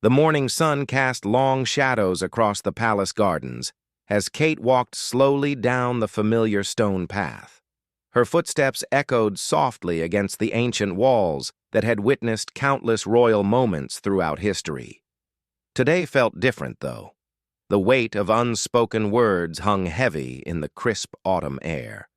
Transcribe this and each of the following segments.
The morning sun cast long shadows across the palace gardens as Kate walked slowly down the familiar stone path. Her footsteps echoed softly against the ancient walls that had witnessed countless royal moments throughout history. Today felt different, though. The weight of unspoken words hung heavy in the crisp autumn air.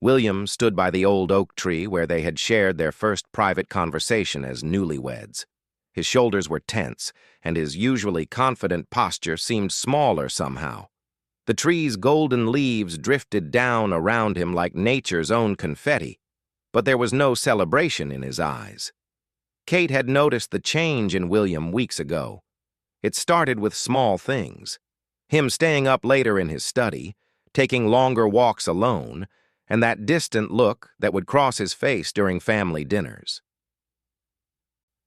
William stood by the old oak tree where they had shared their first private conversation as newlyweds. His shoulders were tense, and his usually confident posture seemed smaller somehow. The tree's golden leaves drifted down around him like nature's own confetti, but there was no celebration in his eyes. Kate had noticed the change in William weeks ago. It started with small things. Him staying up later in his study, taking longer walks alone, and that distant look that would cross his face during family dinners.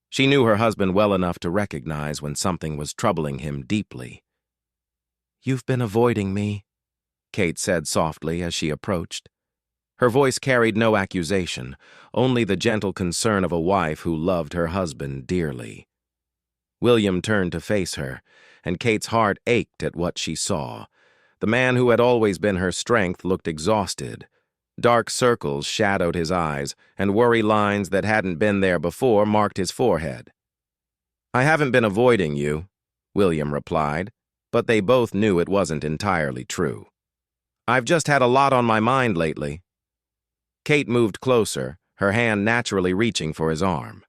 She knew her husband well enough to recognize when something was troubling him deeply. "You've been avoiding me," Kate said softly as she approached. Her voice carried no accusation, only the gentle concern of a wife who loved her husband dearly. William turned to face her, and Kate's heart ached at what she saw. The man who had always been her strength looked exhausted. Dark circles shadowed his eyes, and worry lines that hadn't been there before marked his forehead. "I haven't been avoiding you," William replied, but they both knew it wasn't entirely true. "I've just had a lot on my mind lately." Kate moved closer, her hand naturally reaching for his arm.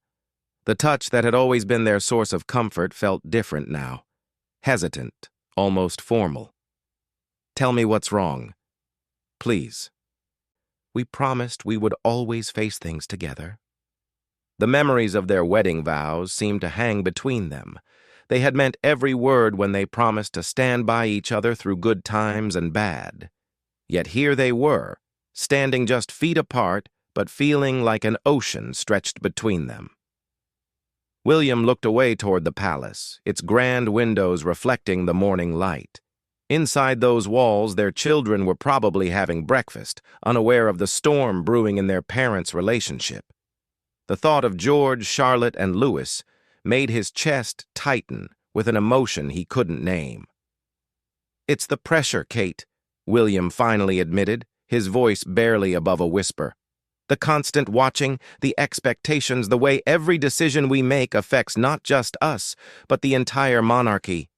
The touch that had always been their source of comfort felt different now. Hesitant, almost formal. "Tell me what's wrong. Please." "We promised we would always face things together." The memories of their wedding vows seemed to hang between them. They had meant every word when they promised to stand by each other through good times and bad. Yet here they were, standing just feet apart, but feeling like an ocean stretched between them. William looked away toward the palace, its grand windows reflecting the morning light. Inside those walls, their children were probably having breakfast, unaware of the storm brewing in their parents' relationship. The thought of George, Charlotte, and Louis made his chest tighten with an emotion he couldn't name. "It's the pressure, Kate," William finally admitted, his voice barely above a whisper. "The constant watching, the expectations, the way every decision we make affects not just us, but the entire monarchy.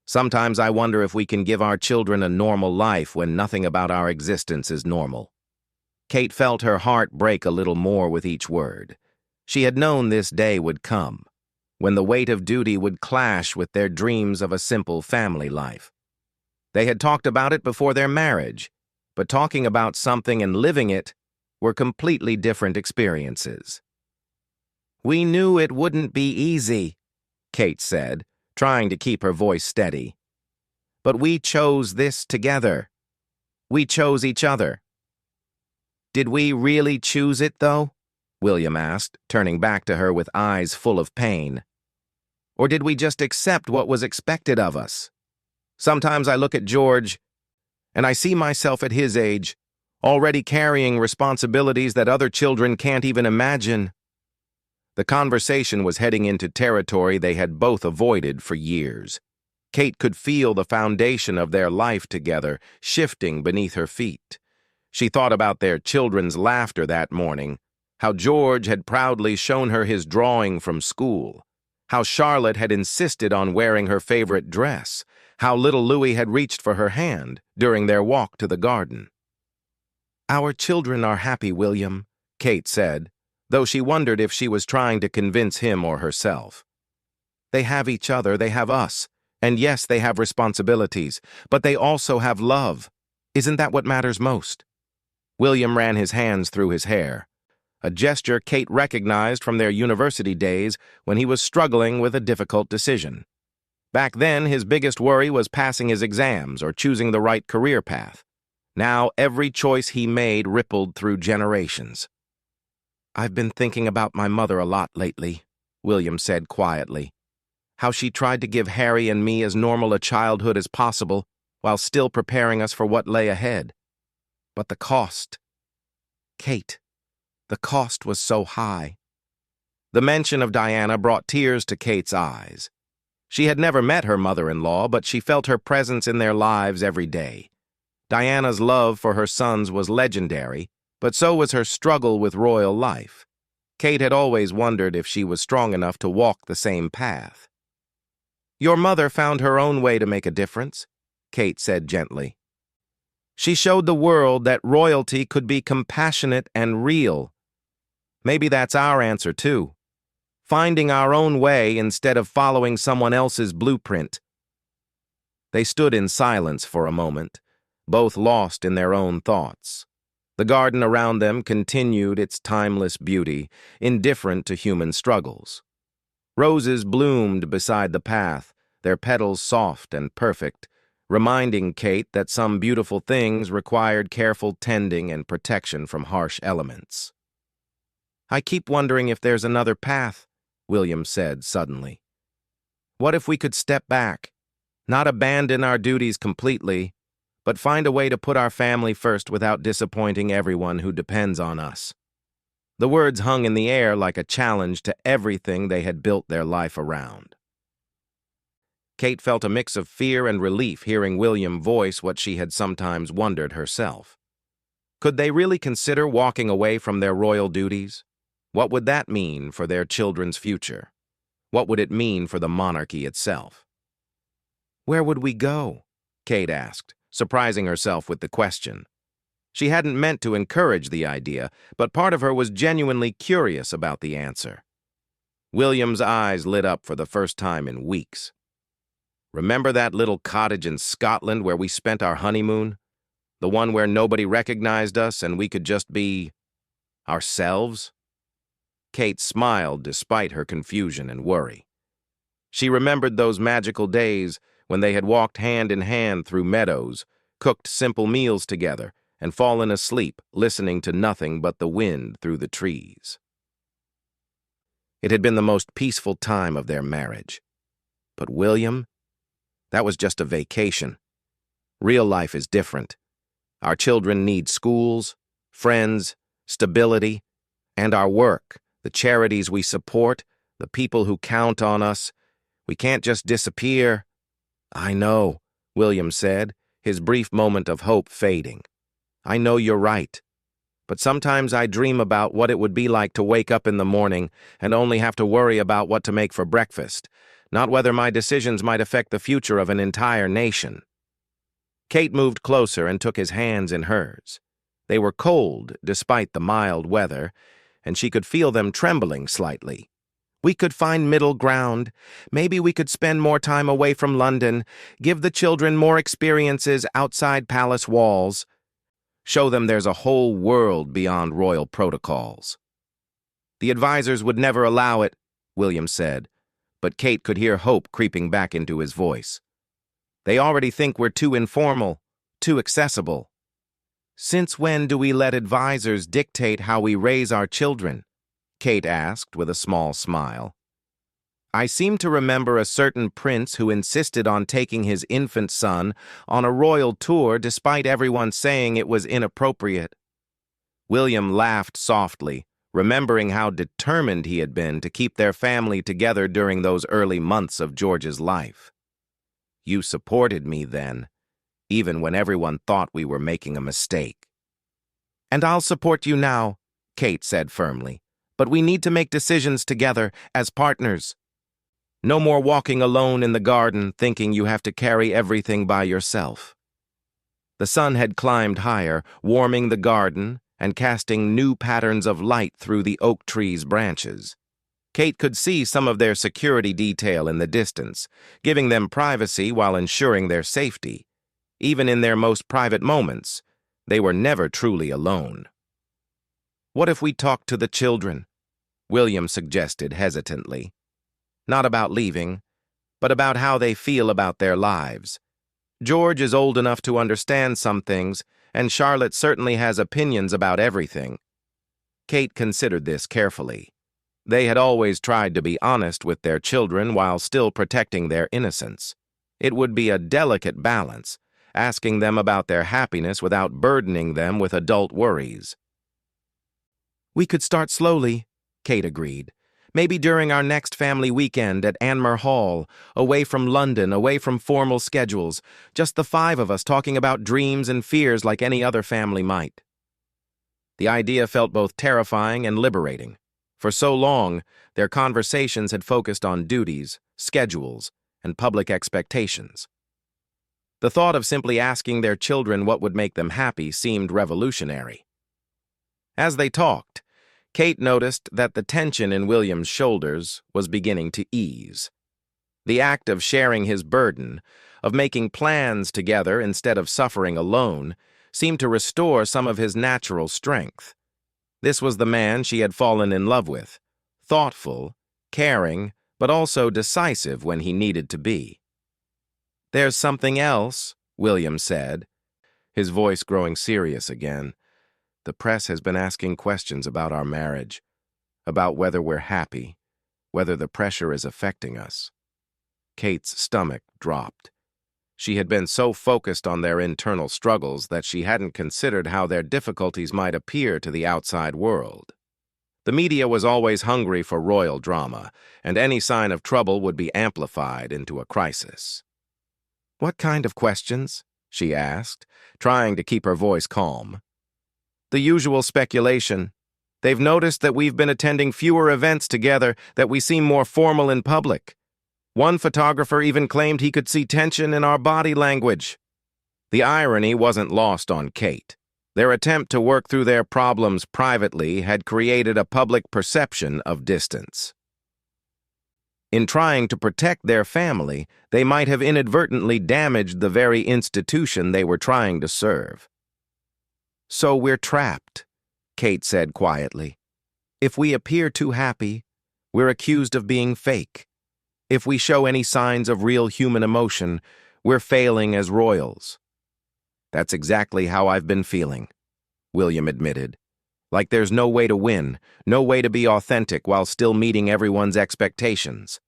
Sometimes I wonder if we can give our children a normal life when nothing about our existence is normal." Kate felt her heart break a little more with each word. She had known this day would come, when the weight of duty would clash with their dreams of a simple family life. They had talked about it before their marriage, but talking about something and living it were completely different experiences. "We knew it wouldn't be easy," Kate said, trying to keep her voice steady. "But we chose this together. We chose each other." "Did we really choose it, though?" William asked, turning back to her with eyes full of pain. "Or did we just accept what was expected of us? Sometimes I look at George, and I see myself at his age, already carrying responsibilities that other children can't even imagine." The conversation was heading into territory they had both avoided for years. Kate could feel the foundation of their life together shifting beneath her feet. She thought about their children's laughter that morning, how George had proudly shown her his drawing from school, how Charlotte had insisted on wearing her favorite dress, how little Louis had reached for her hand during their walk to the garden. "Our children are happy, William," Kate said, though she wondered if she was trying to convince him or herself. "They have each other, they have us, and yes, they have responsibilities, but they also have love. Isn't that what matters most?" William ran his hands through his hair, a gesture Kate recognized from their university days when he was struggling with a difficult decision. Back then, his biggest worry was passing his exams or choosing the right career path. Now, every choice he made rippled through generations. "I've been thinking about my mother a lot lately," William said quietly. "How she tried to give Harry and me as normal a childhood as possible while still preparing us for what lay ahead. But the cost. Kate, the cost was so high." The mention of Diana brought tears to Kate's eyes. She had never met her mother-in-law, but she felt her presence in their lives every day. Diana's love for her sons was legendary, but so was her struggle with royal life. Kate had always wondered if she was strong enough to walk the same path. "Your mother found her own way to make a difference," Kate said gently. "She showed the world that royalty could be compassionate and real. Maybe that's our answer, too. Finding our own way instead of following someone else's blueprint." They stood in silence for a moment, both lost in their own thoughts. The garden around them continued its timeless beauty, indifferent to human struggles. Roses bloomed beside the path, their petals soft and perfect, reminding Kate that some beautiful things required careful tending and protection from harsh elements. "I keep wondering if there's another path," William said suddenly. "What if we could step back, not abandon our duties completely, but find a way to put our family first without disappointing everyone who depends on us?" The words hung in the air like a challenge to everything they had built their life around. Kate felt a mix of fear and relief hearing William voice what she had sometimes wondered herself. Could they really consider walking away from their royal duties? What would that mean for their children's future? What would it mean for the monarchy itself? "Where would we go?" Kate asked, surprising herself with the question. She hadn't meant to encourage the idea, but part of her was genuinely curious about the answer. William's eyes lit up for the first time in weeks. "Remember that little cottage in Scotland where we spent our honeymoon? The one where nobody recognized us and we could just be ourselves?" Kate smiled despite her confusion and worry. She remembered those magical days when they had walked hand in hand through meadows, cooked simple meals together, and fallen asleep listening to nothing but the wind through the trees. It had been the most peaceful time of their marriage. But William? That was just a vacation. Real life is different. Our children need schools, friends, stability, and our work, the charities we support, the people who count on us. We can't just disappear. "I know," William said, his brief moment of hope fading. "I know you're right. But sometimes I dream about what it would be like to wake up in the morning and only have to worry about what to make for breakfast, not whether my decisions might affect the future of an entire nation." Kate moved closer and took his hands in hers. They were cold despite the mild weather, and she could feel them trembling slightly. "We could find middle ground. Maybe we could spend more time away from London, give the children more experiences outside palace walls. Show them there's a whole world beyond royal protocols." "The advisors would never allow it," William said, but Kate could hear hope creeping back into his voice. "They already think we're too informal, too accessible." "Since when do we let advisors dictate how we raise our children?" Kate asked with a small smile. "I seem to remember a certain prince who insisted on taking his infant son on a royal tour despite everyone saying it was inappropriate." William laughed softly, remembering how determined he had been to keep their family together during those early months of George's life. "You supported me then, even when everyone thought we were making a mistake." "And I'll support you now," Kate said firmly. "But we need to make decisions together as partners. No more walking alone in the garden thinking you have to carry everything by yourself." The sun had climbed higher, warming the garden and casting new patterns of light through the oak tree's branches. Kate could see some of their security detail in the distance, giving them privacy while ensuring their safety. Even in their most private moments, they were never truly alone. "What if we talked to the children?" William suggested hesitantly. "Not about leaving, but about how they feel about their lives. George is old enough to understand some things, and Charlotte certainly has opinions about everything." Kate considered this carefully. They had always tried to be honest with their children while still protecting their innocence. It would be a delicate balance, asking them about their happiness without burdening them with adult worries. "We could start slowly," Kate agreed. Maybe during our next family weekend at Anmer Hall, away from London, away from formal schedules, just the five of us talking about dreams and fears like any other family might. The idea felt both terrifying and liberating. For so long, their conversations had focused on duties, schedules, and public expectations. The thought of simply asking their children what would make them happy seemed revolutionary. As they talked, Kate noticed that the tension in William's shoulders was beginning to ease. The act of sharing his burden, of making plans together instead of suffering alone, seemed to restore some of his natural strength. This was the man she had fallen in love with, thoughtful, caring, but also decisive when he needed to be. "There's something else," William said, his voice growing serious again. "The press has been asking questions about our marriage, about whether we're happy, whether the pressure is affecting us." Kate's stomach dropped. She had been so focused on their internal struggles that she hadn't considered how their difficulties might appear to the outside world. The media was always hungry for royal drama, and any sign of trouble would be amplified into a crisis. "What kind of questions?" she asked, trying to keep her voice calm. "The usual speculation. They've noticed that we've been attending fewer events together, that we seem more formal in public. One photographer even claimed he could see tension in our body language." The irony wasn't lost on Kate. Their attempt to work through their problems privately had created a public perception of distance. In trying to protect their family, they might have inadvertently damaged the very institution they were trying to serve. "So we're trapped," Kate said quietly. "If we appear too happy, we're accused of being fake. If we show any signs of real human emotion, we're failing as royals." "That's exactly how I've been feeling," William admitted. "Like there's no way to win, no way to be authentic while still meeting everyone's expectations."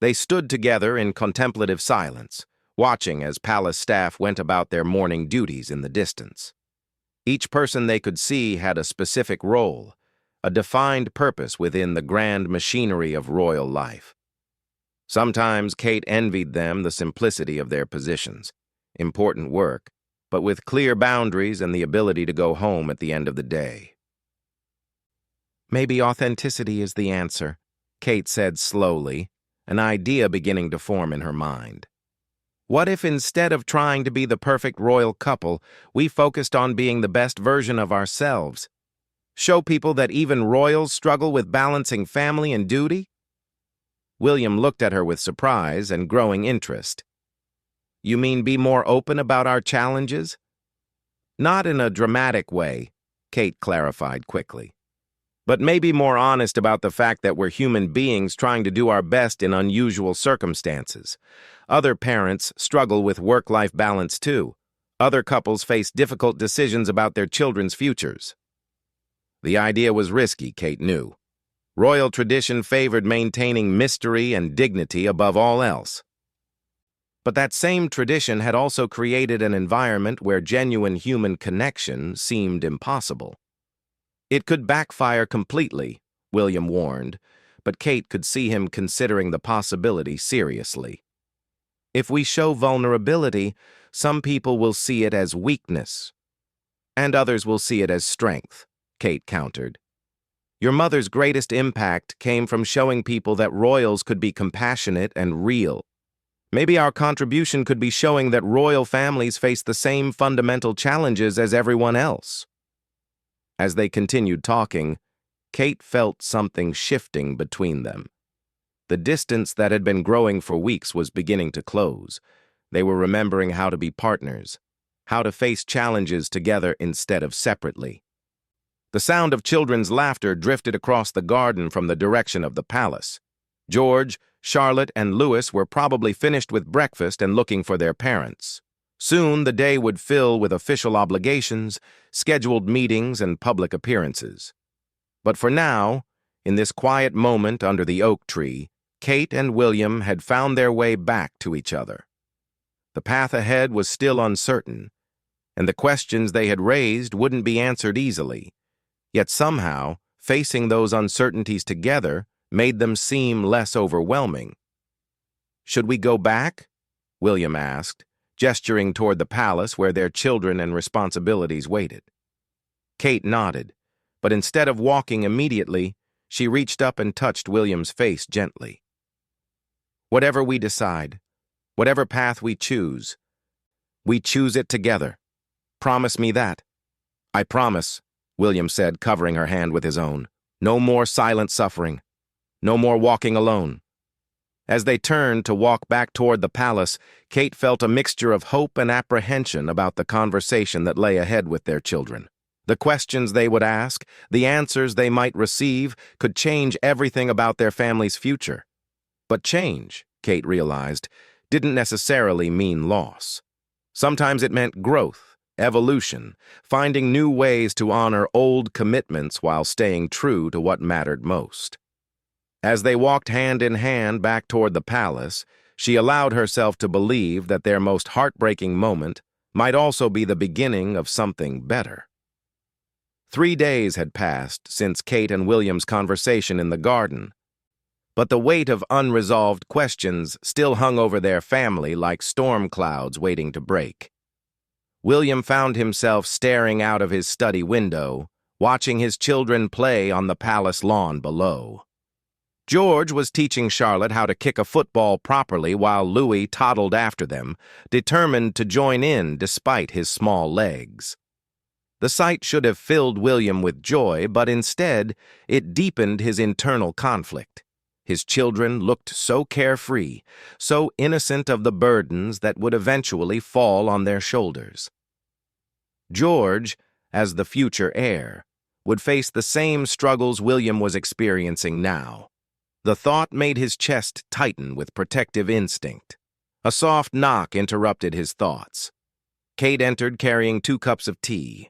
They stood together in contemplative silence, watching as palace staff went about their morning duties in the distance. Each person they could see had a specific role, a defined purpose within the grand machinery of royal life. Sometimes Kate envied them the simplicity of their positions, important work, but with clear boundaries and the ability to go home at the end of the day. "Maybe authenticity is the answer," Kate said slowly, an idea beginning to form in her mind. "What if instead of trying to be the perfect royal couple, we focused on being the best version of ourselves? Show people that even royals struggle with balancing family and duty?" William looked at her with surprise and growing interest. "You mean be more open about our challenges?" "Not in a dramatic way," Kate clarified quickly. "But maybe more honest about the fact that we're human beings trying to do our best in unusual circumstances. Other parents struggle with work-life balance too. Other couples face difficult decisions about their children's futures." The idea was risky, Kate knew. Royal tradition favored maintaining mystery and dignity above all else. But that same tradition had also created an environment where genuine human connection seemed impossible. It could backfire completely, William warned, but Kate could see him considering the possibility seriously. "If we show vulnerability, some people will see it as weakness, and others will see it as strength," Kate countered. "Your mother's greatest impact came from showing people that royals could be compassionate and real. Maybe our contribution could be showing that royal families face the same fundamental challenges as everyone else." As they continued talking, Kate felt something shifting between them. The distance that had been growing for weeks was beginning to close. They were remembering how to be partners, how to face challenges together instead of separately. The sound of children's laughter drifted across the garden from the direction of the palace. George, Charlotte, and Louis were probably finished with breakfast and looking for their parents. Soon the day would fill with official obligations, scheduled meetings, and public appearances. But for now, in this quiet moment under the oak tree, Kate and William had found their way back to each other. The path ahead was still uncertain, and the questions they had raised wouldn't be answered easily. Yet somehow, facing those uncertainties together made them seem less overwhelming. "Should we go back?" William asked, gesturing toward the palace where their children and responsibilities waited. Kate nodded, but instead of walking immediately, she reached up and touched William's face gently. "Whatever we decide, whatever path we choose it together. Promise me that." "I promise," William said, covering her hand with his own. "No more silent suffering. No more walking alone." As they turned to walk back toward the palace, Kate felt a mixture of hope and apprehension about the conversation that lay ahead with their children. The questions they would ask, the answers they might receive, could change everything about their family's future. But change, Kate realized, didn't necessarily mean loss. Sometimes it meant growth, evolution, finding new ways to honor old commitments while staying true to what mattered most. As they walked hand in hand back toward the palace, she allowed herself to believe that their most heartbreaking moment might also be the beginning of something better. 3 days had passed since Kate and William's conversation in the garden, but the weight of unresolved questions still hung over their family like storm clouds waiting to break. William found himself staring out of his study window, watching his children play on the palace lawn below. George was teaching Charlotte how to kick a football properly while Louis toddled after them, determined to join in despite his small legs. The sight should have filled William with joy, but instead it deepened his internal conflict. His children looked so carefree, so innocent of the burdens that would eventually fall on their shoulders. George, as the future heir, would face the same struggles William was experiencing now. The thought made his chest tighten with protective instinct. A soft knock interrupted his thoughts. Kate entered carrying 2 cups of tea.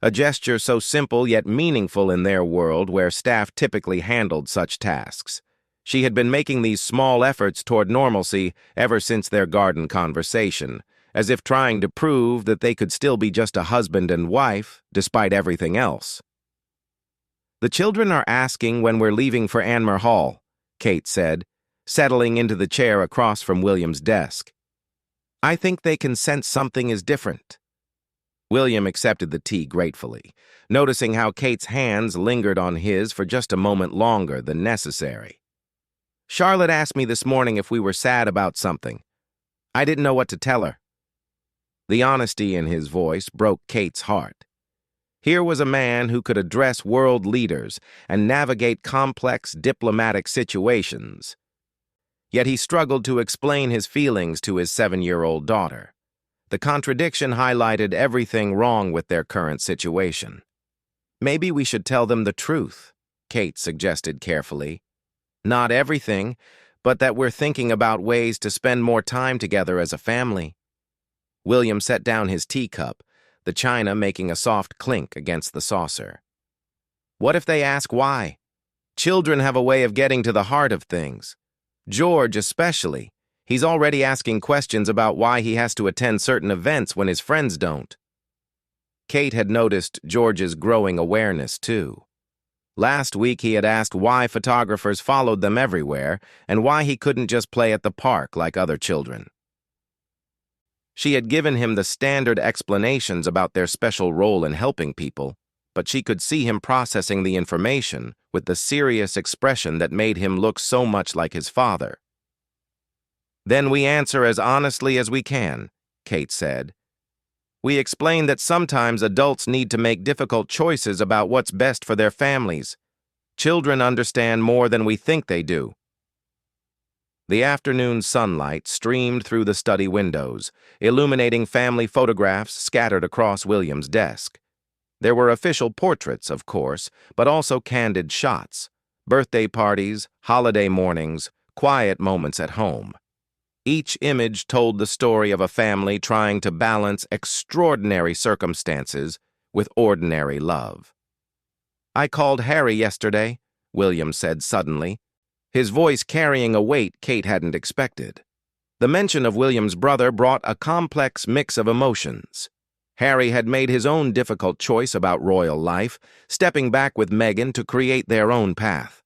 A gesture so simple yet meaningful in their world where staff typically handled such tasks. She had been making these small efforts toward normalcy ever since their garden conversation, as if trying to prove that they could still be just a husband and wife, despite everything else. "The children are asking when we're leaving for Anmer Hall," Kate said, settling into the chair across from William's desk. "I think they can sense something is different." William accepted the tea gratefully, noticing how Kate's hands lingered on his for just a moment longer than necessary. "Charlotte asked me this morning if we were sad about something. I didn't know what to tell her." The honesty in his voice broke Kate's heart. Here was a man who could address world leaders and navigate complex diplomatic situations. Yet he struggled to explain his feelings to his 7-year-old daughter. The contradiction highlighted everything wrong with their current situation. "Maybe we should tell them the truth," Kate suggested carefully. "Not everything, but that we're thinking about ways to spend more time together as a family." William set down his teacup, the china making a soft clink against the saucer. "What if they ask why? Children have a way of getting to the heart of things. George especially. He's already asking questions about why he has to attend certain events when his friends don't." Kate had noticed George's growing awareness, too. Last week he had asked why photographers followed them everywhere and why he couldn't just play at the park like other children. She had given him the standard explanations about their special role in helping people, but she could see him processing the information with the serious expression that made him look so much like his father. "Then we answer as honestly as we can," Kate said. "We explain that sometimes adults need to make difficult choices about what's best for their families. Children understand more than we think they do." The afternoon sunlight streamed through the study windows, illuminating family photographs scattered across William's desk. There were official portraits, of course, but also candid shots, birthday parties, holiday mornings, quiet moments at home. Each image told the story of a family trying to balance extraordinary circumstances with ordinary love. "I called Harry yesterday," William said suddenly, his voice carrying a weight Kate hadn't expected. The mention of William's brother brought a complex mix of emotions. Harry had made his own difficult choice about royal life, stepping back with Meghan to create their own path.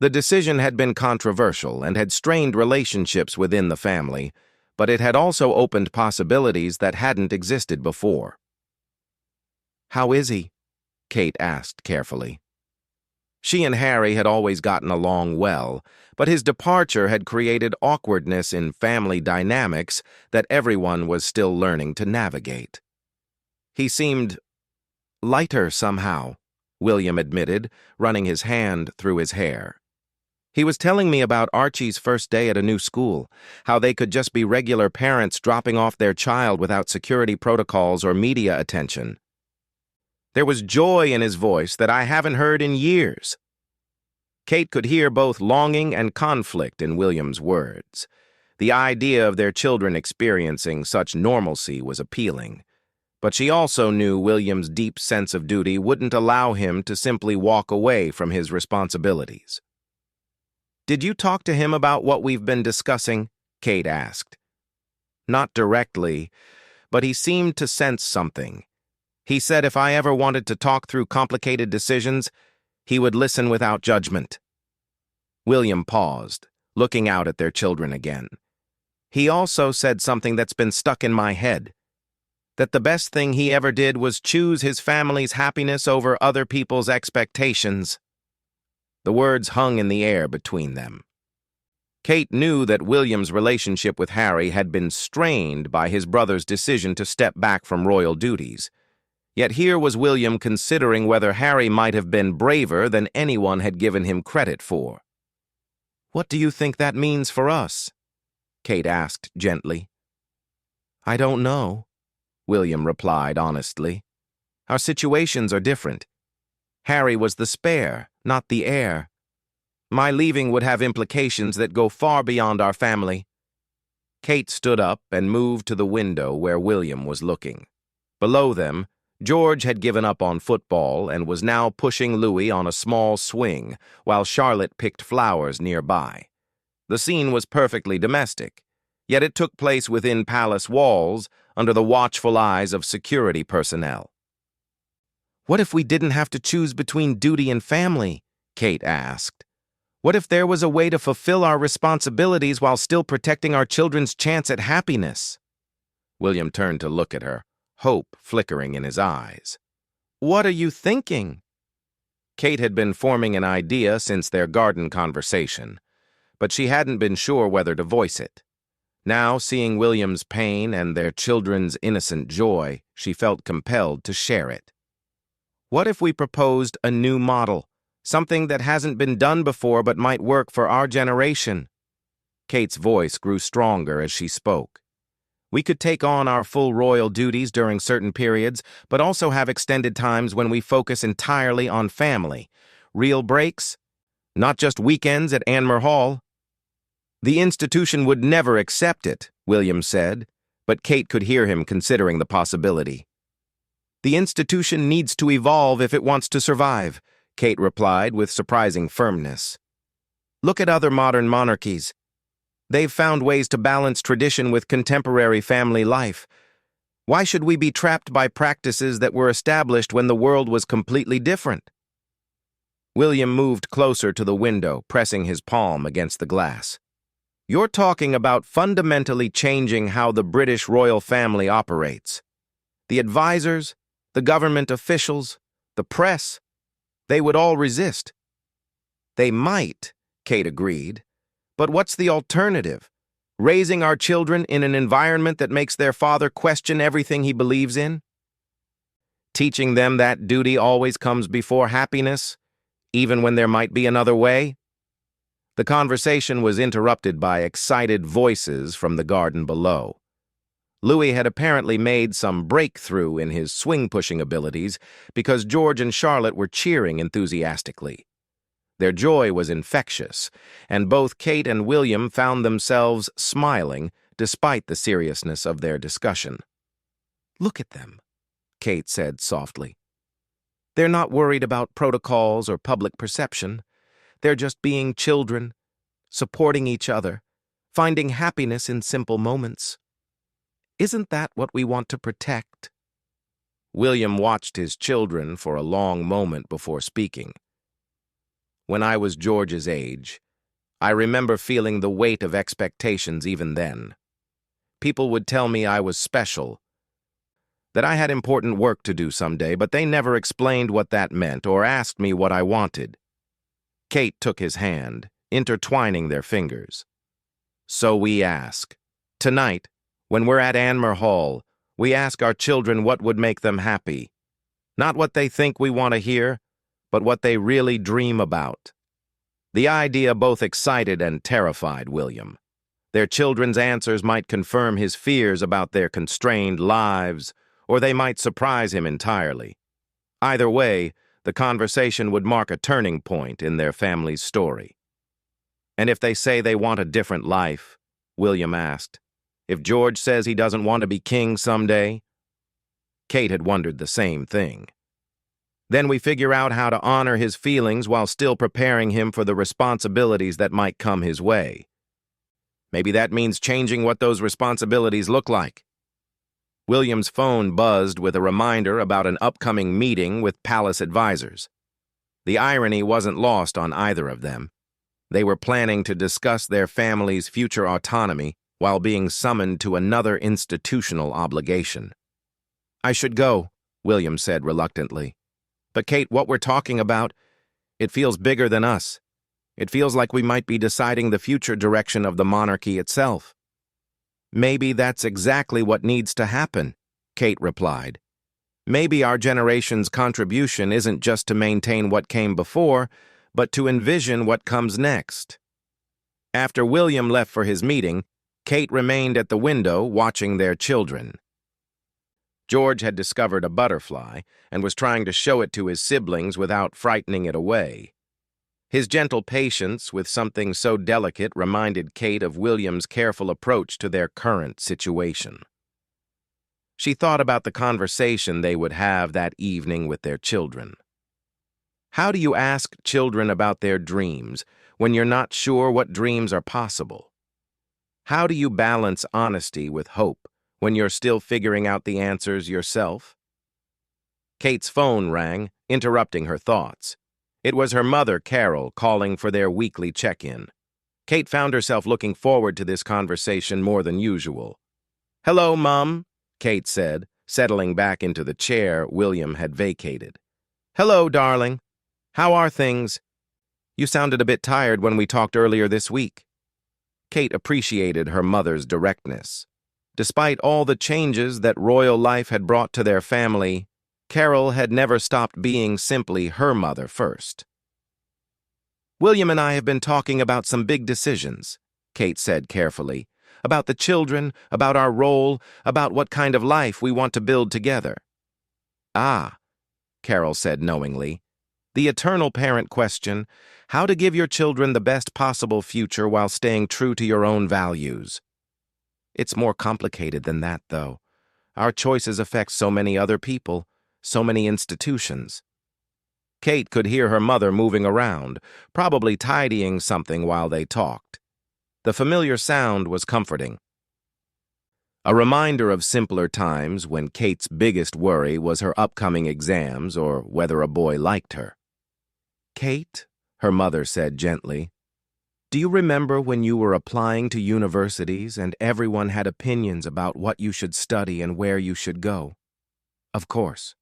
The decision had been controversial and had strained relationships within the family, but it had also opened possibilities that hadn't existed before. "How is he?" Kate asked carefully. She and Harry had always gotten along well, but his departure had created awkwardness in family dynamics that everyone was still learning to navigate. "He seemed lighter somehow," William admitted, running his hand through his hair. "He was telling me about Archie's first day at a new school, how they could just be regular parents dropping off their child without security protocols or media attention. There was joy in his voice that I haven't heard in years." Kate could hear both longing and conflict in William's words. The idea of their children experiencing such normalcy was appealing, but she also knew William's deep sense of duty wouldn't allow him to simply walk away from his responsibilities. "Did you talk to him about what we've been discussing?" Kate asked. "Not directly, but he seemed to sense something. He said if I ever wanted to talk through complicated decisions, he would listen without judgment." William paused, looking out at their children again. "He also said something that's been stuck in my head, that the best thing he ever did was choose his family's happiness over other people's expectations." The words hung in the air between them. Kate knew that William's relationship with Harry had been strained by his brother's decision to step back from royal duties. Yet here was William considering whether Harry might have been braver than anyone had given him credit for. "What do you think that means for us?" Kate asked gently. "I don't know," William replied honestly. "Our situations are different. Harry was the spare, not the heir. My leaving would have implications that go far beyond our family." Kate stood up and moved to the window where William was looking. Below them, George had given up on football and was now pushing Louis on a small swing, while Charlotte picked flowers nearby. The scene was perfectly domestic, yet it took place within palace walls under the watchful eyes of security personnel. "What if we didn't have to choose between duty and family?" Kate asked. "What if there was a way to fulfill our responsibilities while still protecting our children's chance at happiness?" William turned to look at her, hope flickering in his eyes. "What are you thinking?" Kate had been forming an idea since their garden conversation, but she hadn't been sure whether to voice it. Now, seeing William's pain and their children's innocent joy, she felt compelled to share it. "What if we proposed a new model, something that hasn't been done before but might work for our generation?" Kate's voice grew stronger as she spoke. "We could take on our full royal duties during certain periods, but also have extended times when we focus entirely on family. Real breaks, not just weekends at Anmer Hall." "The institution would never accept it," William said, but Kate could hear him considering the possibility. "The institution needs to evolve if it wants to survive," Kate replied with surprising firmness. "Look at other modern monarchies. They've found ways to balance tradition with contemporary family life. Why should we be trapped by practices that were established when the world was completely different?" William moved closer to the window, pressing his palm against the glass. "You're talking about fundamentally changing how the British royal family operates. The advisors, the government officials, the press, they would all resist." "They might," Kate agreed. "But what's the alternative? Raising our children in an environment that makes their father question everything he believes in? Teaching them that duty always comes before happiness, even when there might be another way?" The conversation was interrupted by excited voices from the garden below. Louis had apparently made some breakthrough in his swing-pushing abilities because George and Charlotte were cheering enthusiastically. Their joy was infectious, and both Kate and William found themselves smiling despite the seriousness of their discussion. "Look at them," Kate said softly. "They're not worried about protocols or public perception. They're just being children, supporting each other, finding happiness in simple moments. Isn't that what we want to protect?" William watched his children for a long moment before speaking. When I was George's age, I remember feeling the weight of expectations even then. People would tell me I was special, that I had important work to do someday, but they never explained what that meant or asked me what I wanted. Kate took his hand, intertwining their fingers. So we ask. Tonight, when we're at Anmer Hall, we ask our children what would make them happy. Not what they think we want to hear, but what they really dream about. The idea both excited and terrified William. Their children's answers might confirm his fears about their constrained lives, or they might surprise him entirely. Either way, the conversation would mark a turning point in their family's story. And if they say they want a different life, William asked, if George says he doesn't want to be king someday? Kate had wondered the same thing. Then we figure out how to honor his feelings while still preparing him for the responsibilities that might come his way. Maybe that means changing what those responsibilities look like. William's phone buzzed with a reminder about an upcoming meeting with palace advisors. The irony wasn't lost on either of them. They were planning to discuss their family's future autonomy while being summoned to another institutional obligation. I should go, William said reluctantly. But Kate, what we're talking about, it feels bigger than us. It feels like we might be deciding the future direction of the monarchy itself. Maybe that's exactly what needs to happen, Kate replied. Maybe our generation's contribution isn't just to maintain what came before, but to envision what comes next. After William left for his meeting, Kate remained at the window watching their children. George had discovered a butterfly and was trying to show it to his siblings without frightening it away. His gentle patience with something so delicate reminded Kate of William's careful approach to their current situation. She thought about the conversation they would have that evening with their children. How do you ask children about their dreams when you're not sure what dreams are possible? How do you balance honesty with hope when you're still figuring out the answers yourself? Kate's phone rang, interrupting her thoughts. It was her mother, Carol, calling for their weekly check-in. Kate found herself looking forward to this conversation more than usual. "Hello, Mum," Kate said, settling back into the chair William had vacated. "Hello, darling. How are things? You sounded a bit tired when we talked earlier this week." Kate appreciated her mother's directness. Despite all the changes that royal life had brought to their family, Carol had never stopped being simply her mother first. "William and I have been talking about some big decisions," Kate said carefully, "about the children, about our role, about what kind of life we want to build together." "Ah," Carol said knowingly, "the eternal parent question, how to give your children the best possible future while staying true to your own values. It's more complicated than that, though. Our choices affect so many other people, so many institutions." Kate could hear her mother moving around, probably tidying something while they talked. The familiar sound was comforting. A reminder of simpler times when Kate's biggest worry was her upcoming exams or whether a boy liked her. "Kate," her mother said gently, "do you remember when you were applying to universities and everyone had opinions about what you should study and where you should go? Of course.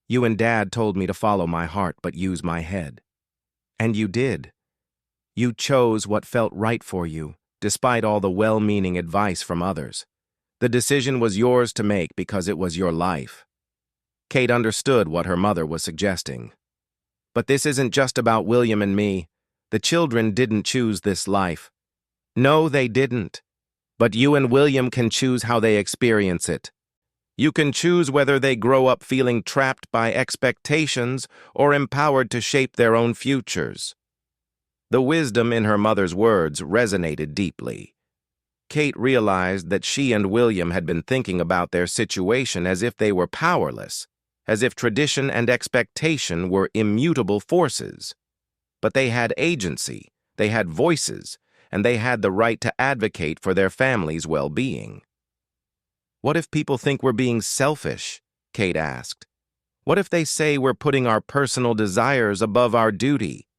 You and Dad told me to follow my heart but use my head. And you did. You chose what felt right for you, despite all the well-meaning advice from others. The decision was yours to make because it was your life." Kate understood what her mother was suggesting. "But this isn't just about William and me. The children didn't choose this life." "No, they didn't. But you and William can choose how they experience it. You can choose whether they grow up feeling trapped by expectations or empowered to shape their own futures." The wisdom in her mother's words resonated deeply. Kate realized that she and William had been thinking about their situation as if they were powerless, as if tradition and expectation were immutable forces. But they had agency, they had voices, and they had the right to advocate for their family's well-being. "What if people think we're being selfish?" Kate asked. "What if they say we're putting our personal desires above our duty?"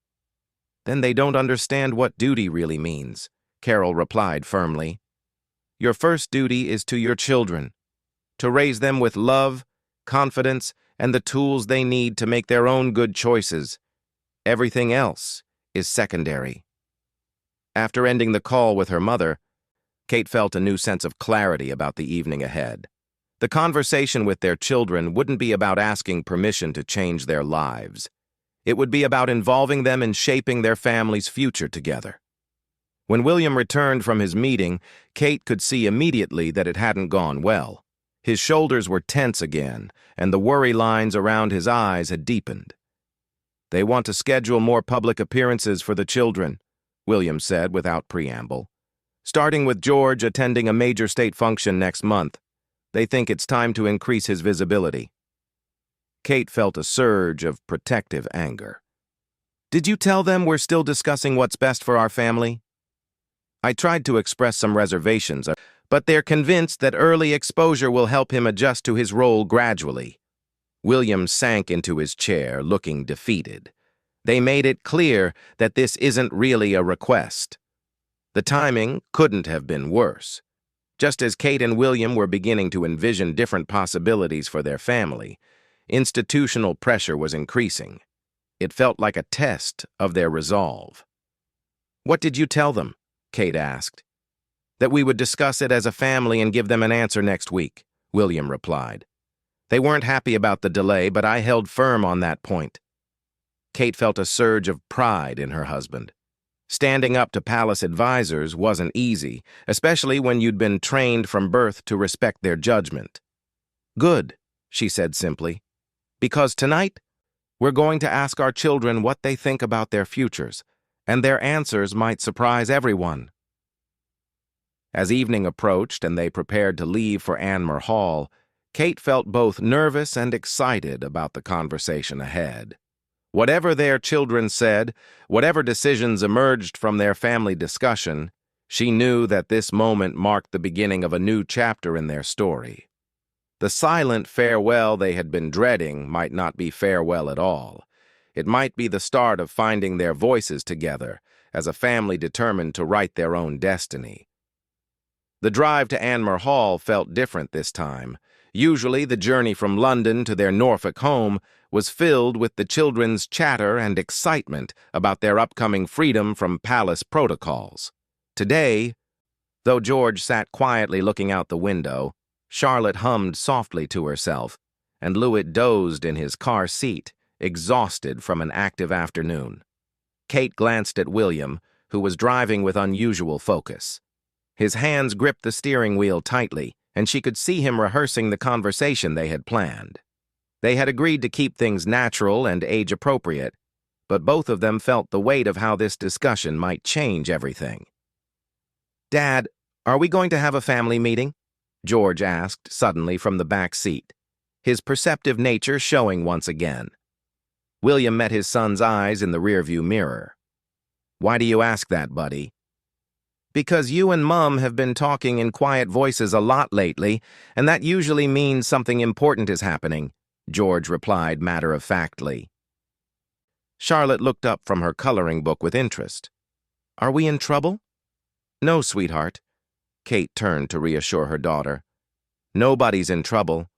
"Then they don't understand what duty really means," Carol replied firmly. "Your first duty is to your children, to raise them with love, confidence, and the tools they need to make their own good choices. Everything else is secondary." After ending the call with her mother, Kate felt a new sense of clarity about the evening ahead. The conversation with their children wouldn't be about asking permission to change their lives. It would be about involving them in shaping their family's future together. When William returned from his meeting, Kate could see immediately that it hadn't gone well. His shoulders were tense again, and the worry lines around his eyes had deepened. "They want to schedule more public appearances for the children," William said without preamble. "Starting with George attending a major state function next month. They think it's time to increase his visibility." Kate felt a surge of protective anger. "Did you tell them we're still discussing what's best for our family?" "I tried to express some reservations, but they're convinced that early exposure will help him adjust to his role gradually." William sank into his chair, looking defeated. They made it clear that this isn't really a request. The timing couldn't have been worse. Just as Kate and William were beginning to envision different possibilities for their family, institutional pressure was increasing. It felt like a test of their resolve. "What did you tell them?" Kate asked. "That we would discuss it as a family and give them an answer next week," William replied. "They weren't happy about the delay, but I held firm on that point." Kate felt a surge of pride in her husband. Standing up to palace advisors wasn't easy, especially when you'd been trained from birth to respect their judgment. "Good," she said simply, "because tonight we're going to ask our children what they think about their futures, and their answers might surprise everyone." As evening approached and they prepared to leave for Anmer Hall, Kate felt both nervous and excited about the conversation ahead. Whatever their children said, whatever decisions emerged from their family discussion, she knew that this moment marked the beginning of a new chapter in their story. The silent farewell they had been dreading might not be farewell at all. It might be the start of finding their voices together as a family determined to write their own destiny. The drive to Anmer Hall felt different this time. Usually, the journey from London to their Norfolk home was filled with the children's chatter and excitement about their upcoming freedom from palace protocols. Today, though George sat quietly looking out the window, Charlotte hummed softly to herself, and Louis dozed in his car seat, exhausted from an active afternoon. Kate glanced at William, who was driving with unusual focus. His hands gripped the steering wheel tightly, and she could see him rehearsing the conversation they had planned. They had agreed to keep things natural and age-appropriate, but both of them felt the weight of how this discussion might change everything. "Dad, are we going to have a family meeting?" George asked suddenly from the back seat, his perceptive nature showing once again. William met his son's eyes in the rearview mirror. "Why do you ask that, buddy?" "Because you and Mum have been talking in quiet voices a lot lately, and that usually means something important is happening," George replied matter-of-factly. Charlotte looked up from her coloring book with interest. "Are we in trouble?" "No, sweetheart." Kate turned to reassure her daughter. "Nobody's in trouble.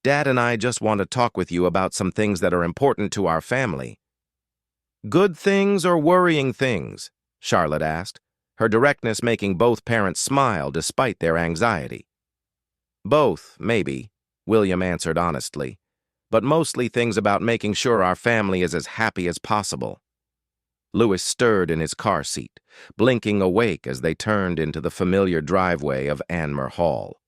Dad and I just want to talk with you about some things that are important to our family." "Good things or worrying things?" Charlotte asked, her directness making both parents smile despite their anxiety. "Both, maybe," William answered honestly, "but mostly things about making sure our family is as happy as possible." Louis stirred in his car seat, blinking awake as they turned into the familiar driveway of Anmer Hall.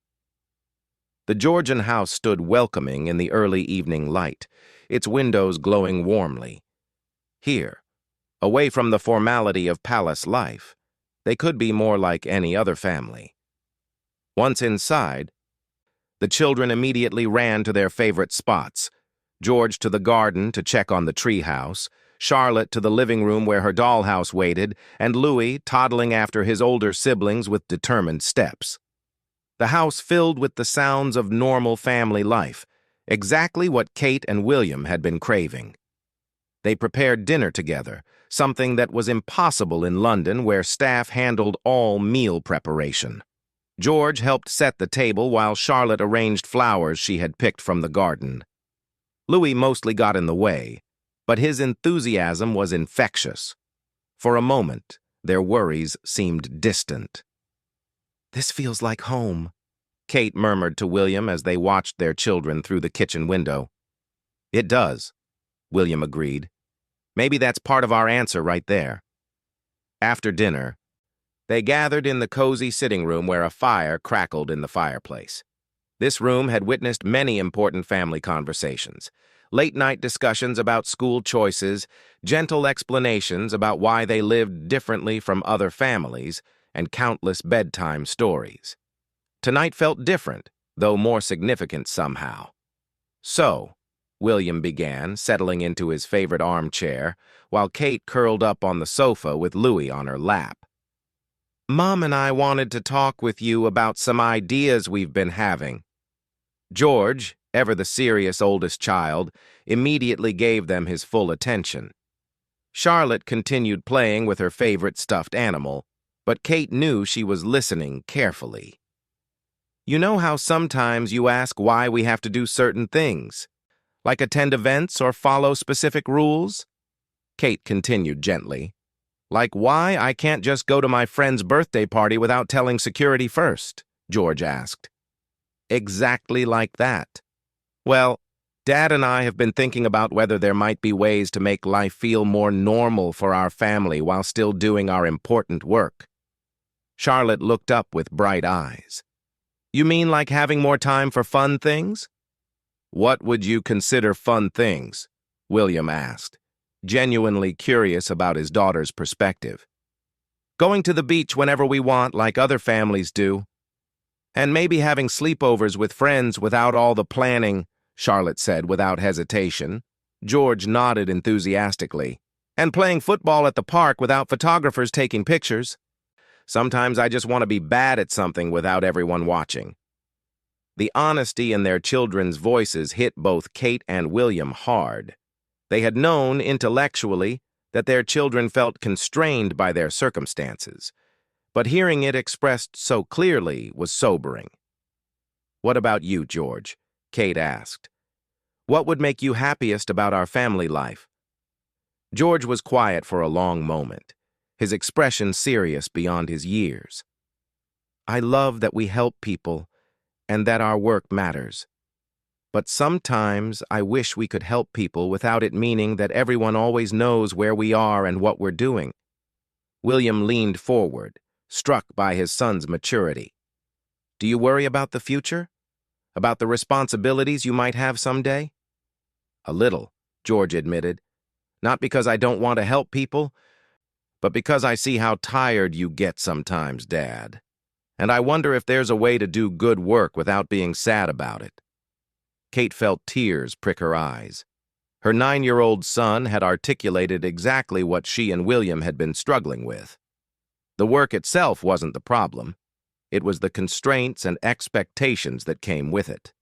The Georgian house stood welcoming in the early evening light, its windows glowing warmly. Here, away from the formality of palace life, they could be more like any other family. Once inside, the children immediately ran to their favorite spots, George to the garden to check on the treehouse, Charlotte to the living room where her dollhouse waited, and Louis toddling after his older siblings with determined steps. The house filled with the sounds of normal family life, exactly what Kate and William had been craving. They prepared dinner together, something that was impossible in London where staff handled all meal preparation. George helped set the table while Charlotte arranged flowers she had picked from the garden. Louis mostly got in the way, but his enthusiasm was infectious. For a moment, their worries seemed distant. "This feels like home," Kate murmured to William as they watched their children through the kitchen window. "It does," William agreed. "Maybe that's part of our answer right there." After dinner, they gathered in the cozy sitting room where a fire crackled in the fireplace. This room had witnessed many important family conversations, late-night discussions about school choices, gentle explanations about why they lived differently from other families, and countless bedtime stories. Tonight felt different, though more significant somehow. "So," William began, settling into his favorite armchair, while Kate curled up on the sofa with Louis on her lap. "Mom and I wanted to talk with you about some ideas we've been having." George, ever the serious oldest child, immediately gave them his full attention. Charlotte continued playing with her favorite stuffed animal, but Kate knew she was listening carefully. "You know how sometimes you ask why we have to do certain things, like attend events or follow specific rules?" Kate continued gently. "Like why I can't just go to my friend's birthday party without telling security first?" George asked. "Exactly like that. Well, Dad and I have been thinking about whether there might be ways to make life feel more normal for our family while still doing our important work." Charlotte looked up with bright eyes. "You mean like having more time for fun things?" "What would you consider fun things?" William asked, genuinely curious about his daughter's perspective. "Going to the beach whenever we want, like other families do. And maybe having sleepovers with friends without all the planning," Charlotte said without hesitation. George nodded enthusiastically. "And playing football at the park without photographers taking pictures. Sometimes I just want to be bad at something without everyone watching." The honesty in their children's voices hit both Kate and William hard. They had known, intellectually, that their children felt constrained by their circumstances, but hearing it expressed so clearly was sobering. "What about you, George?" Kate asked. "What would make you happiest about our family life?" George was quiet for a long moment, his expression serious beyond his years. "I love that we help people and that our work matters. But sometimes I wish we could help people without it meaning that everyone always knows where we are and what we're doing." William leaned forward, struck by his son's maturity. "Do you worry about the future? About the responsibilities you might have someday?" "A little," George admitted. "Not because I don't want to help people, but because I see how tired you get sometimes, Dad. And I wonder if there's a way to do good work without being sad about it." Kate felt tears prick her eyes. Her 9-year-old son had articulated exactly what she and William had been struggling with. The work itself wasn't the problem. It was the constraints and expectations that came with it.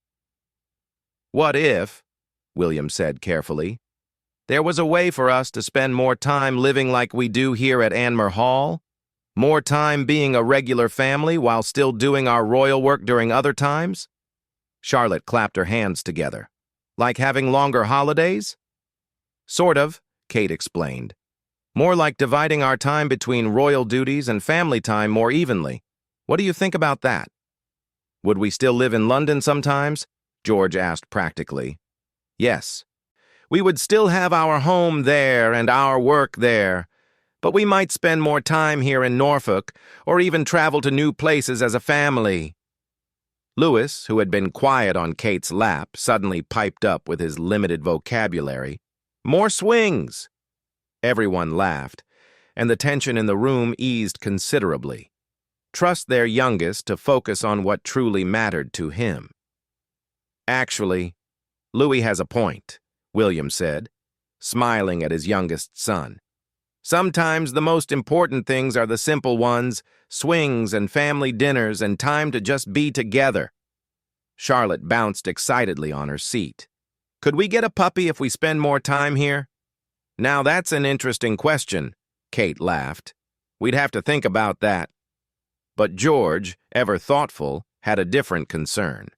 "What if," William said carefully, "there was a way for us to spend more time living like we do here at Anmer Hall? More time being a regular family while still doing our royal work during other times?" Charlotte clapped her hands together. "Like having longer holidays?" "Sort of," Kate explained. "More like dividing our time between royal duties and family time more evenly. What do you think about that?" "Would we still live in London sometimes?" George asked practically. "Yes. We would still have our home there and our work there, but we might spend more time here in Norfolk or even travel to new places as a family." Louis, who had been quiet on Kate's lap, suddenly piped up with his limited vocabulary. "More swings!" Everyone laughed, and the tension in the room eased considerably. Trust their youngest to focus on what truly mattered to him. "Actually, Louis has a point," William said, smiling at his youngest son. "Sometimes the most important things are the simple ones, swings and family dinners and time to just be together." Charlotte bounced excitedly on her seat. Could we get a puppy if we spend more time here? Now that's an interesting question, Kate laughed. We'd have to think about that. But George, ever thoughtful, had a different concern.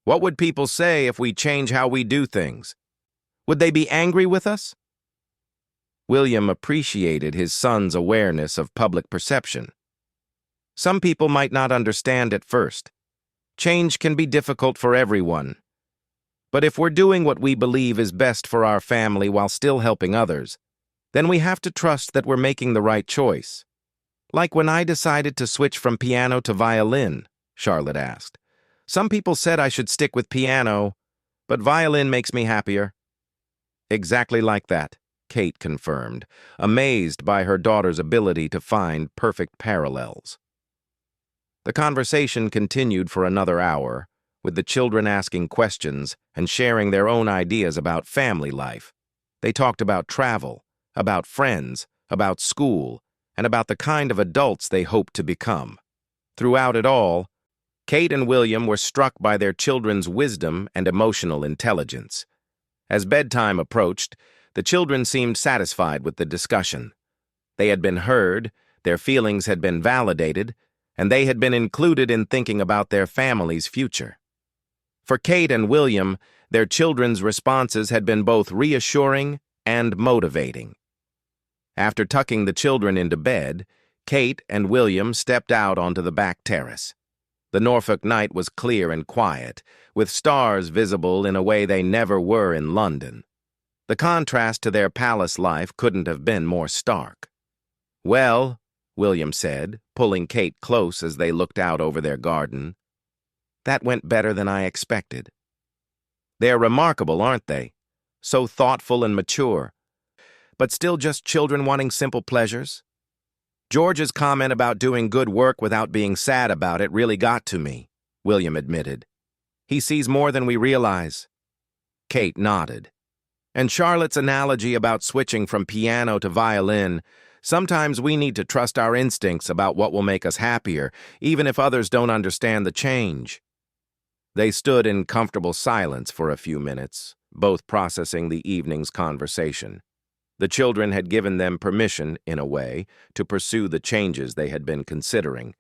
What would people say if we change how we do things? Would they be angry with us? William appreciated his son's awareness of public perception. Some people might not understand at first. Change can be difficult for everyone. But if we're doing what we believe is best for our family while still helping others, then we have to trust that we're making the right choice. Like when I decided to switch from piano to violin, Charlotte asked. Some people said I should stick with piano, but violin makes me happier. Exactly like that, Kate confirmed, amazed by her daughter's ability to find perfect parallels. The conversation continued for another hour, with the children asking questions and sharing their own ideas about family life. They talked about travel, about friends, about school, and about the kind of adults they hoped to become. Throughout it all, Kate and William were struck by their children's wisdom and emotional intelligence. As bedtime approached, the children seemed satisfied with the discussion. They had been heard, their feelings had been validated, and they had been included in thinking about their family's future. For Kate and William, their children's responses had been both reassuring and motivating. After tucking the children into bed, Kate and William stepped out onto the back terrace. The Norfolk night was clear and quiet, with stars visible in a way they never were in London. The contrast to their palace life couldn't have been more stark. Well, William said, pulling Kate close as they looked out over their garden, that went better than I expected. They're remarkable, aren't they? So thoughtful and mature, but still just children wanting simple pleasures. George's comment about doing good work without being sad about it really got to me, William admitted. He sees more than we realize. Kate nodded. And Charlotte's analogy about switching from piano to violin, sometimes we need to trust our instincts about what will make us happier, even if others don't understand the change. They stood in comfortable silence for a few minutes, both processing the evening's conversation. The children had given them permission, in a way, to pursue the changes they had been considering.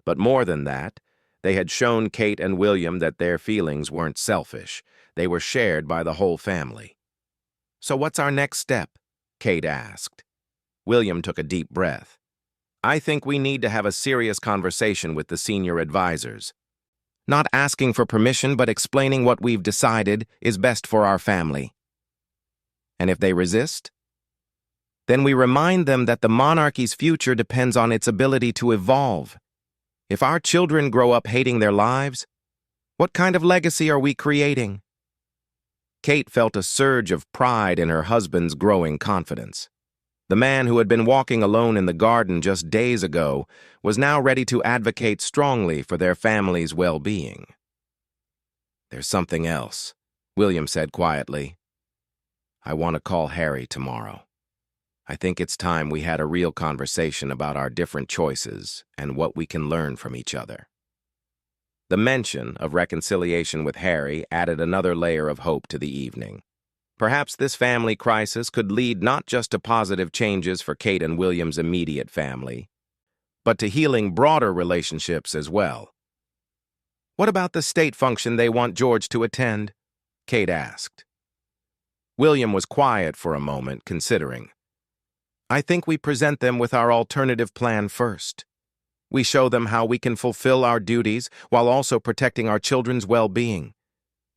But more than that, they had shown Kate and William that their feelings weren't selfish. They were shared by the whole family. So what's our next step? Kate asked. William took a deep breath. I think we need to have a serious conversation with the senior advisors. Not asking for permission, but explaining what we've decided is best for our family. And if they resist? Then we remind them that the monarchy's future depends on its ability to evolve. If our children grow up hating their lives, what kind of legacy are we creating? Kate felt a surge of pride in her husband's growing confidence. The man who had been walking alone in the garden just days ago was now ready to advocate strongly for their family's well-being. There's something else, William said quietly. I want to call Harry tomorrow. I think it's time we had a real conversation about our different choices and what we can learn from each other. The mention of reconciliation with Harry added another layer of hope to the evening. Perhaps this family crisis could lead not just to positive changes for Kate and William's immediate family, but to healing broader relationships as well. What about the state function they want George to attend? Kate asked. William was quiet for a moment, considering. I think we present them with our alternative plan first. We show them how we can fulfill our duties while also protecting our children's well-being.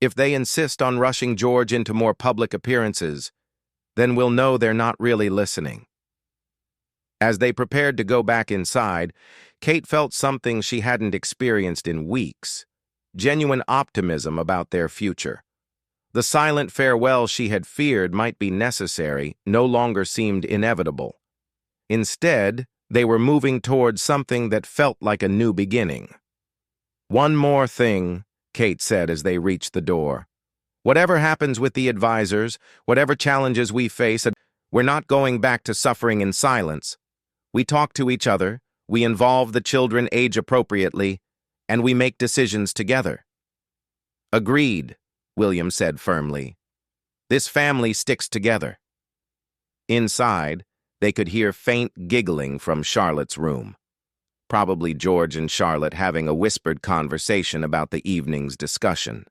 If they insist on rushing George into more public appearances, then we'll know they're not really listening. As they prepared to go back inside, Kate felt something she hadn't experienced in weeks, genuine optimism about their future. The silent farewell she had feared might be necessary no longer seemed inevitable. Instead, they were moving towards something that felt like a new beginning. One more thing, Kate said as they reached the door. Whatever happens with the advisors, whatever challenges we face, we're not going back to suffering in silence. We talk to each other, we involve the children age appropriately, and we make decisions together. Agreed, William said firmly. This family sticks together. Inside, they could hear faint giggling from Charlotte's room. Probably George and Charlotte having a whispered conversation about the evening's discussion.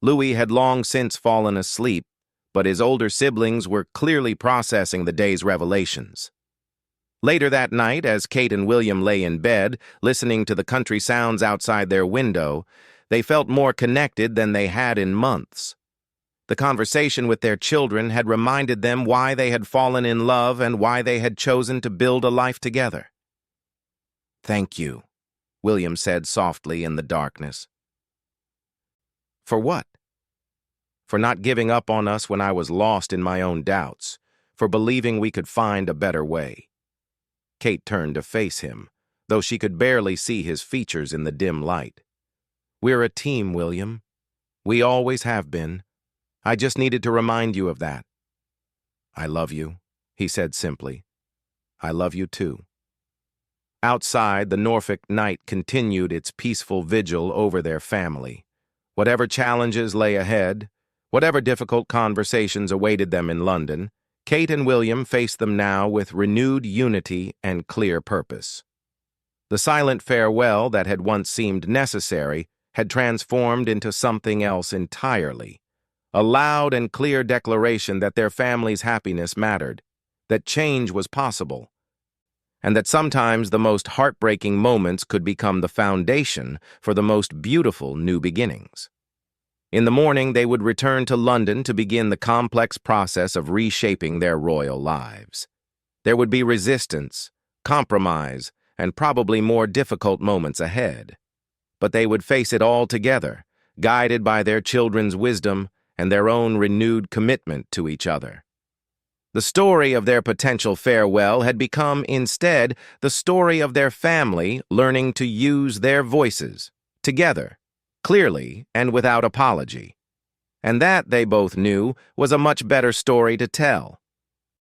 Louis had long since fallen asleep, but his older siblings were clearly processing the day's revelations. Later that night, as Kate and William lay in bed, listening to the country sounds outside their window, they felt more connected than they had in months. The conversation with their children had reminded them why they had fallen in love and why they had chosen to build a life together. "Thank you," William said softly in the darkness. "For what?" "For not giving up on us when I was lost in my own doubts, for believing we could find a better way." Kate turned to face him, though she could barely see his features in the dim light. "We're a team, William. We always have been. I just needed to remind you of that." "I love you," he said simply. "I love you too." Outside, the Norfolk night continued its peaceful vigil over their family. Whatever challenges lay ahead, whatever difficult conversations awaited them in London, Kate and William faced them now with renewed unity and clear purpose. The silent farewell that had once seemed necessary had transformed into something else entirely. A loud and clear declaration that their family's happiness mattered, that change was possible, and that sometimes the most heartbreaking moments could become the foundation for the most beautiful new beginnings. In the morning, they would return to London to begin the complex process of reshaping their royal lives. There would be resistance, compromise, and probably more difficult moments ahead. But they would face it all together, guided by their children's wisdom and their own renewed commitment to each other. The story of their potential farewell had become, instead, the story of their family learning to use their voices, together, clearly and without apology. And that, they both knew, was a much better story to tell.